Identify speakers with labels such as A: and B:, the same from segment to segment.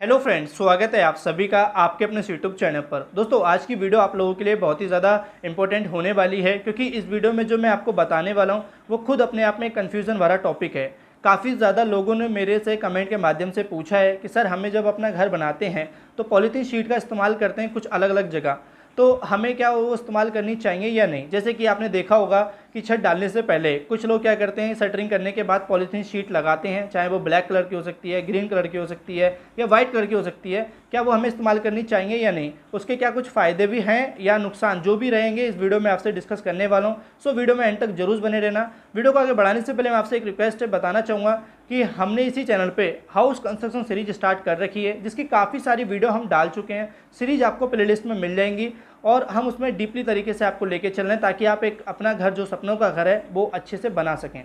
A: Hello friends, स्वागत है आप सभी का आपके अपने यूट्यूब चैनल पर। दोस्तों, आज की वीडियो आप लोगों के लिए बहुत ही ज़्यादा इंपॉर्टेंट होने वाली है, क्योंकि इस वीडियो में जो मैं आपको बताने वाला हूँ वो खुद अपने आप में कन्फ्यूज़न वाला टॉपिक है। काफ़ी ज़्यादा लोगों ने मेरे से कमेंट के माध्यम से पूछा है कि सर, हमें जब अपना घर बनाते हैं तो पॉलीथीन शीट का इस्तेमाल करते हैं कुछ अलग अलग जगह, तो हमें क्या वो इस्तेमाल करनी चाहिए या नहीं। जैसे कि आपने देखा होगा कि छत डालने से पहले कुछ लोग क्या करते हैं, शटरिंग करने के बाद पॉलीथीन शीट लगाते हैं, चाहे वो ब्लैक कलर की हो सकती है, ग्रीन कलर की हो सकती है या वाइट कलर की हो सकती है। क्या वो हमें इस्तेमाल करनी चाहिए या नहीं, उसके क्या कुछ फ़ायदे भी हैं या नुकसान, जो भी रहेंगे इस वीडियो में आपसे डिस्कस करने वाला हूँ। सो वीडियो में एंड तक जरूर बने रहना। वीडियो को आगे बढ़ाने से पहले मैं आपसे एक रिक्वेस्ट है, बताना चाहूँगा कि हमने इसी चैनल पे हाउस कंस्ट्रक्शन सीरीज स्टार्ट कर रखी है, जिसकी काफ़ी सारी वीडियो हम डाल चुके हैं। सीरीज आपको प्लेलिस्ट में मिल जाएंगी और हम उसमें डीपली तरीके से आपको लेके चल रहे हैं, ताकि आप एक अपना घर, जो सपनों का घर है, वो अच्छे से बना सकें।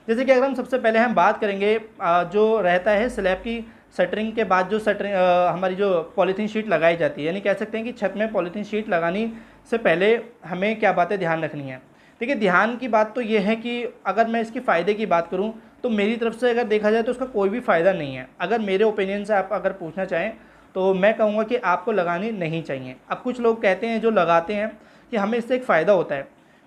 A: जैसे कि अगर हम सबसे पहले हम बात करेंगे जो रहता है स्लैब की शटरिंग के बाद जो हमारी जो पॉलीथीन शीट लगाई जाती है, यानी कह सकते हैं कि छत में पॉलीथीन शीट लगाने से पहले हमें क्या बातें ध्यान रखनी है। देखिए, ध्यान की बात तो ये है कि अगर मैं इसके फ़ायदे की बात करूँ तो मेरी तरफ से अगर देखा जाए तो उसका कोई भी फ़ायदा नहीं है। अगर मेरे ओपिनियन से आप अगर पूछना चाहें तो मैं कहूँगा कि आपको लगानी नहीं चाहिए। अब कुछ लोग कहते हैं जो लगाते हैं कि हमें इससे एक फ़ायदा होता है।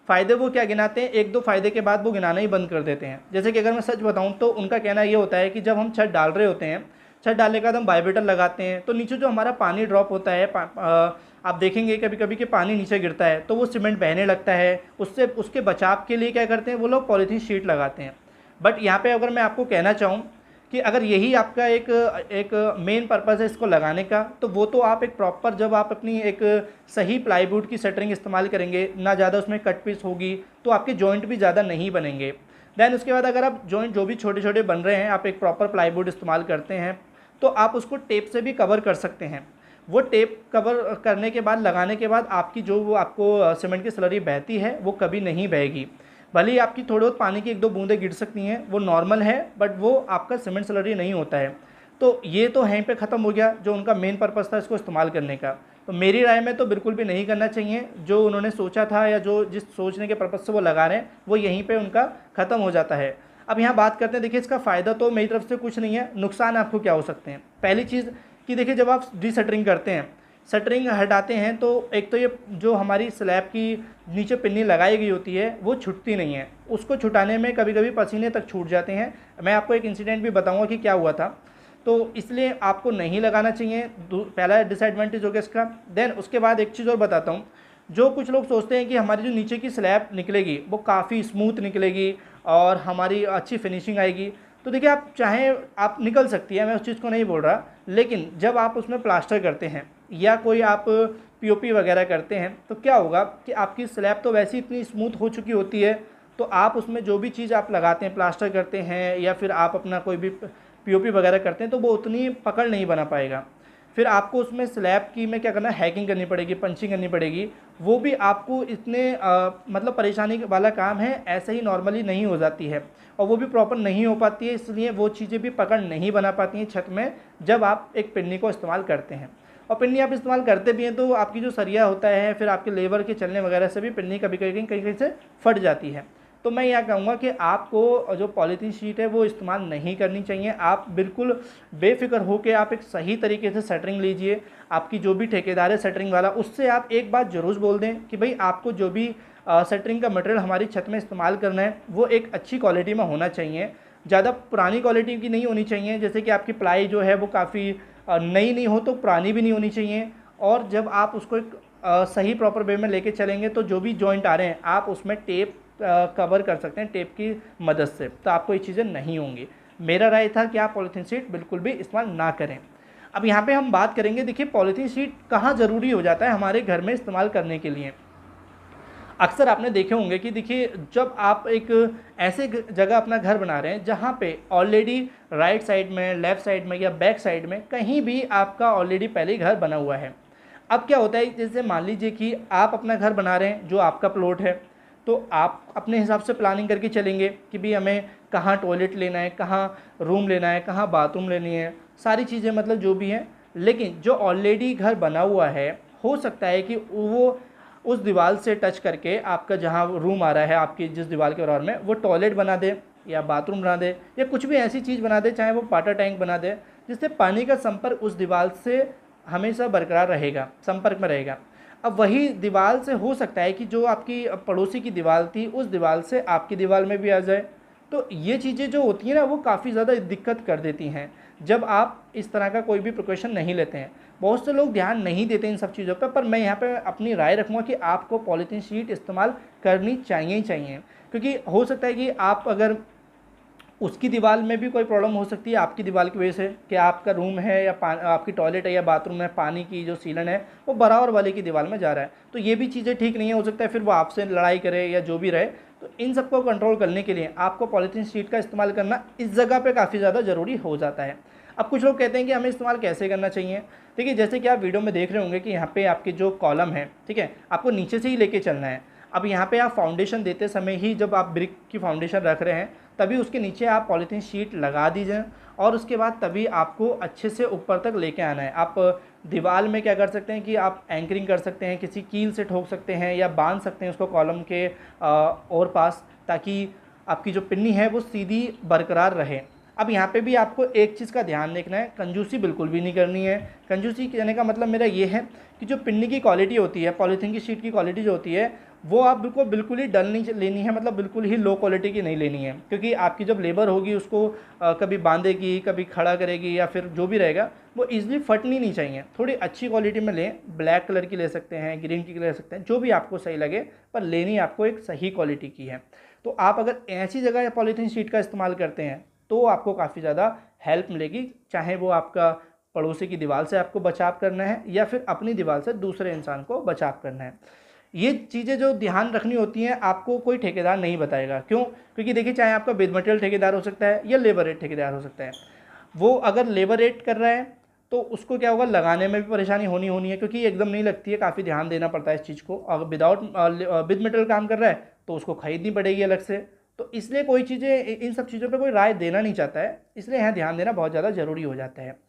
A: फ़ायदे वो क्या गिनाते हैं, एक दो फ़ायदे के बाद वो गिनाना ही बंद कर देते हैं। जैसे कि अगर मैं सच बताऊँ तो उनका कहना ये होता है कि जब हम छत डाल रहे होते हैं, छत डालने के बाद हम बायोमीटर लगाते हैं, तो नीचे जो हमारा पानी ड्रॉप होता है, आप देखेंगे कभी कभी कि पानी नीचे गिरता है तो वो सीमेंट बहने लगता है। उससे उसके बचाव के लिए क्या करते हैं वो लोग, पॉलीथीन शीट लगाते हैं। बट यहाँ पे अगर मैं आपको कहना चाहूँ कि अगर यही आपका एक मेन पर्पज़ है इसको लगाने का, तो वो तो आप एक प्रॉपर, जब आप अपनी एक सही प्लाईवुड की शटरिंग इस्तेमाल करेंगे, ना ज़्यादा उसमें कट पीस होगी, तो आपके जॉइंट भी ज़्यादा नहीं बनेंगे। देन उसके बाद अगर आप जॉइंट जो भी छोटे छोटे बन रहे हैं, आप एक प्रॉपर प्लाईवुड इस्तेमाल करते हैं, तो आप उसको टेप से भी कवर कर सकते हैं। वो टेप कवर करने के बाद, लगाने के बाद, आपकी जो वो आपको सीमेंट की स्लरी बहती है वो कभी नहीं बहेगी। भले ही आपकी थोड़ी बहुत पानी की एक दो बूंदें गिर सकती हैं, वो नॉर्मल है, बट वो आपका सीमेंट स्लरी नहीं होता है। तो ये तो यहीं पे ख़त्म हो गया जो उनका मेन पर्पज़ था इसको इस्तेमाल करने का। तो मेरी राय में तो बिल्कुल भी नहीं करना चाहिए। जो उन्होंने सोचा था या जो जिस सोचने के पर्पज़ से वो लगा रहे हैं, वो यहीं पे उनका ख़त्म हो जाता है। अब यहाँ बात करते हैं, देखिए इसका फ़ायदा तो मेरी तरफ से कुछ नहीं है, नुकसान आपको क्या हो सकते हैं। पहली चीज़ कि देखिए, जब आप डीशटरिंग करते हैं, शटरिंग हटाते हैं, तो एक तो ये जो हमारी स्लैब की नीचे पिन्नी लगाई गई होती है वो छूटती नहीं है। उसको छुटाने में कभी कभी पसीने तक छूट जाते हैं। मैं आपको एक इंसिडेंट भी बताऊंगा कि क्या हुआ था, तो इसलिए आपको नहीं लगाना चाहिए। पहला डिसएडवांटेज हो गया इसका। देन उसके बाद एक चीज़ और बताता हूँ। जो कुछ लोग सोचते हैं कि हमारी जो नीचे की स्लैब निकलेगी वो काफ़ी स्मूथ निकलेगी और हमारी अच्छी फिनिशिंग आएगी, तो देखिए, आप चाहें आप निकल सकती है, मैं उस चीज़ को नहीं बोल रहा, लेकिन जब आप उसमें प्लास्टर करते हैं या कोई आप पीओपी वगैरह करते हैं, तो क्या होगा कि आपकी स्लैब तो वैसे ही इतनी स्मूथ हो चुकी होती है, तो आप उसमें जो भी चीज़ आप लगाते हैं, प्लास्टर करते हैं या फिर आप अपना कोई भी पीओपी वगैरह करते हैं, तो वो उतनी पकड़ नहीं बना पाएगा। फिर आपको उसमें स्लैब की में क्या करना है, हैकिंग करनी पड़ेगी, पंचिंग करनी पड़ेगी। वो भी आपको इतने मतलब परेशानी वाला काम है, ऐसे ही नॉर्मली नहीं हो जाती है, और वो भी प्रॉपर नहीं हो पाती है, इसलिए वो चीज़ें भी पकड़ नहीं बना पाती हैं छत में जब आप एक पिन्नी को इस्तेमाल करते हैं। और पिन्नी आप इस्तेमाल करते भी हैं तो आपकी जो सरिया होता है, फिर आपके लेबर के चलने वगैरह से भी पिन्नी कभी कभी कहीं कहीं से फट जाती है। तो मैं यह कहूँगा कि आपको जो पॉलीथीन शीट है वो इस्तेमाल नहीं करनी चाहिए। आप बिल्कुल बेफिक्र होकर आप एक सही तरीके से शटरिंग लीजिए। आपकी जो भी ठेकेदार है शटरिंग वाला, उससे आप एक बात ज़रूर बोल दें कि भाई, आपको जो भी शटरिंग का मटेरियल हमारी छत में इस्तेमाल करना है वो एक अच्छी क्वालिटी में होना चाहिए। ज़्यादा पुरानी क्वालिटी की नहीं होनी चाहिए। जैसे कि आपकी प्लाई जो है वो काफ़ी नई नहीं हो तो पुरानी भी नहीं होनी चाहिए। और जब आप उसको एक सही प्रॉपर वे में लेके चलेंगे, तो जो भी जॉइंट आ रहे हैं आप उसमें टेप कवर कर सकते हैं, टेप की मदद से, तो आपको ये चीज़ें नहीं होंगी। मेरा राय था कि आप पॉलीथीन शीट बिल्कुल भी इस्तेमाल ना करें। अब यहाँ पे हम बात करेंगे, देखिए पॉलीथीन शीट कहाँ ज़रूरी हो जाता है हमारे घर में इस्तेमाल करने के लिए। अक्सर आपने देखे होंगे कि देखिए, जब आप एक ऐसे जगह अपना घर बना रहे हैं जहाँ पे ऑलरेडी राइट साइड में, लेफ़्ट साइड में या बैक साइड में कहीं भी आपका ऑलरेडी पहले ही घर बना हुआ है। अब क्या होता है, जैसे मान लीजिए कि आप अपना घर बना रहे हैं, जो आपका प्लॉट है, तो आप अपने हिसाब से प्लानिंग करके चलेंगे कि भाई हमें कहाँ टॉयलेट लेना है, कहाँ रूम लेना है, कहाँ बाथरूम लेनी है, सारी चीज़ें मतलब जो भी हैं। लेकिन जो ऑलरेडी घर बना हुआ है, हो सकता है कि वो उस दीवार से टच करके आपका जहाँ रूम आ रहा है, आपकी जिस दीवार के बराबर में, वो टॉयलेट बना दे या बाथरूम बना दे या कुछ भी ऐसी चीज़ बना दे, चाहे वो वाटर टैंक बना दे, जिससे पानी का संपर्क उस दीवार से हमेशा बरकरार रहेगा, संपर्क में रहेगा। अब वही दीवार से हो सकता है कि जो आपकी पड़ोसी की दीवार थी उस दीवार से आपकी दीवार में भी आ जाए। तो ये चीज़ें जो होती हैं ना वो काफ़ी ज़्यादा दिक्कत कर देती हैं जब आप इस तरह का कोई भी प्रिकॉशन नहीं लेते हैं। बहुत से लोग ध्यान नहीं देते इन सब चीज़ों पर मैं यहाँ पे अपनी राय रखूँगा कि आपको पॉलीथीन शीट इस्तेमाल करनी चाहिए ही चाहिए, क्योंकि हो सकता है कि आप अगर उसकी दीवार में भी कोई प्रॉब्लम हो सकती है आपकी दीवार की वजह से कि आपका रूम है या आपकी टॉयलेट है या बाथरूम है, पानी की जो सीलन है वो बराबर वाले की दीवार में जा रहा है, तो ये भी चीज़ें ठीक नहीं है। हो सकता है फिर वो आपसे लड़ाई करे या जो भी रहे। तो इन सबको कंट्रोल करने के लिए आपको पॉलीथीन शीट का इस्तेमाल करना इस जगह पर काफ़ी ज़्यादा ज़रूरी हो जाता है। अब कुछ लोग कहते हैं कि हमें इस्तेमाल कैसे करना चाहिए। देखिए, जैसे कि आप वीडियो में देख रहे होंगे कि यहाँ पे आपके जो कॉलम है, ठीक है, आपको नीचे से ही लेके चलना है। अब यहाँ पे आप फाउंडेशन देते समय ही जब आप ब्रिक की फाउंडेशन रख रहे हैं तभी उसके नीचे आप पॉलीथीन शीट लगा दीजिए और उसके बाद तभी आपको अच्छे से ऊपर तक लेके आना है। आप दीवार में क्या कर सकते हैं कि आप एंकरिंग कर सकते हैं, किसी कील से ठोक सकते हैं या बांध सकते हैं उसको कॉलम के और पास, ताकि आपकी जो पिन्नी है वो सीधी बरकरार रहे। अब यहाँ पे भी आपको एक चीज़ का ध्यान रखना है, कंजूसी बिल्कुल भी नहीं करनी है। कंजूसी कहने का मतलब मेरा ये है कि जो पिन्नी की क्वालिटी होती है, पॉलीथीन की शीट की क्वालिटी जो होती है वो आप बिल्कुल ही डल नहीं लेनी है, मतलब बिल्कुल ही लो क्वालिटी की नहीं लेनी है, क्योंकि आपकी जब लेबर होगी उसको कभी बांधेगी, कभी खड़ा करेगी या फिर जो भी रहेगा वो ईजिली फटनी नहीं चाहिए। थोड़ी अच्छी क्वालिटी में लें, ब्लैक कलर की ले सकते हैं, ग्रीन की ले सकते हैं, जो भी आपको सही लगे, पर लेनी आपको एक सही क्वालिटी की है। तो आप अगर ऐसी जगह पॉलीथीन शीट का इस्तेमाल करते हैं तो आपको काफ़ी ज़्यादा हेल्प मिलेगी, चाहे वो आपका पड़ोसी की दीवार से आपको बचाव करना है या फिर अपनी दीवार से दूसरे इंसान को बचाव करना है। ये चीज़ें जो ध्यान रखनी होती हैं आपको कोई ठेकेदार नहीं बताएगा। क्यों? क्योंकि देखिए, चाहे आपका बिल मटेरियल ठेकेदार हो सकता है या लेबर रेट ठेकेदार हो सकता है। वो अगर लेबर रेट कर रहा है तो उसको क्या होगा, लगाने में भी परेशानी होनी है, क्योंकि एकदम नहीं लगती है, काफ़ी ध्यान देना पड़ता है इस चीज़ को। अगर विद मटेरियल काम कर रहा है तो उसको खरीदनी पड़ेगी अलग से। तो इसलिए कोई चीज़ें, इन सब चीज़ों पे कोई राय देना नहीं चाहता है, इसलिए यहाँ ध्यान देना बहुत ज़्यादा ज़रूरी हो जाता है।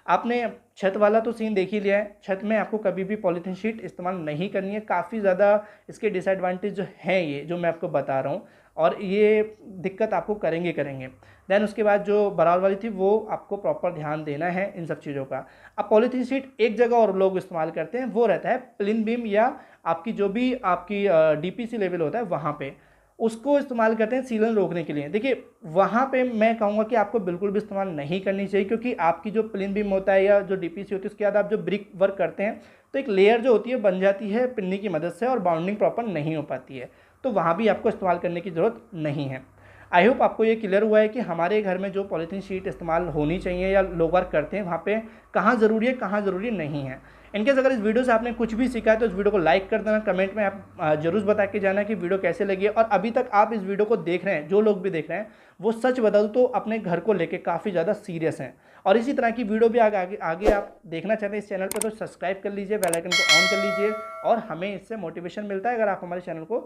A: आपने छत वाला तो सीन देख ही लिया है। छत में आपको कभी भी पॉलीथीन शीट इस्तेमाल नहीं करनी है। काफ़ी ज़्यादा इसके डिसएडवांटेज जो हैं ये जो मैं आपको बता रहा हूँ, और ये दिक्कत आपको करेंगे। देन उसके बाद जो बराबर वाली थी वो आपको प्रॉपर ध्यान देना है इन सब चीज़ों का। अब पॉलीथीन शीट एक जगह और लोग इस्तेमाल करते हैं, वो रहता है प्लिन बीम या आपकी जो भी आपकी DPC लेवल होता है वहाँ पे, उसको इस्तेमाल करते हैं सीलन रोकने के लिए। देखिए, वहाँ पे मैं कहूँगा कि आपको बिल्कुल भी इस्तेमाल नहीं करनी चाहिए, क्योंकि आपकी जो प्लिन बीम होता है या जो DPC होती है उसके बाद आप जो ब्रिक वर्क करते हैं तो एक लेयर जो होती है बन जाती है पिन्नी की मदद से और बाउंडिंग प्रॉपर नहीं हो पाती है, तो वहाँ भी आपको इस्तेमाल करने की ज़रूरत नहीं है। आई होप आपको ये क्लियर हुआ है कि हमारे घर में जो पॉलीथीन शीट इस्तेमाल होनी चाहिए या लोग वर्क करते हैं वहाँ पे कहाँ ज़रूरी है, कहाँ ज़रूरी नहीं है। इनकेस अगर इस वीडियो से आपने कुछ भी सीखा है तो इस वीडियो को लाइक कर देना, कमेंट में आप जरूर बता के जाना कि वीडियो कैसे लगी है। और अभी तक आप इस वीडियो को देख रहे हैं, जो लोग भी देख रहे हैं वो सच बता दूँ तो अपने घर को लेके काफ़ी ज़्यादा सीरियस हैं, और इसी तरह की वीडियो भी आगे आप देखना चाहते हैं इस चैनल पर तो सब्सक्राइब कर लीजिए, बेल आइकन को ऑन कर लीजिए, और हमें इससे मोटिवेशन मिलता है अगर आप हमारे चैनल को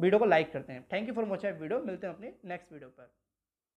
A: वीडियो को लाइक करते हैं। Thank you for watching video. मिलते हैं अपनी नेक्स्ट वीडियो पर।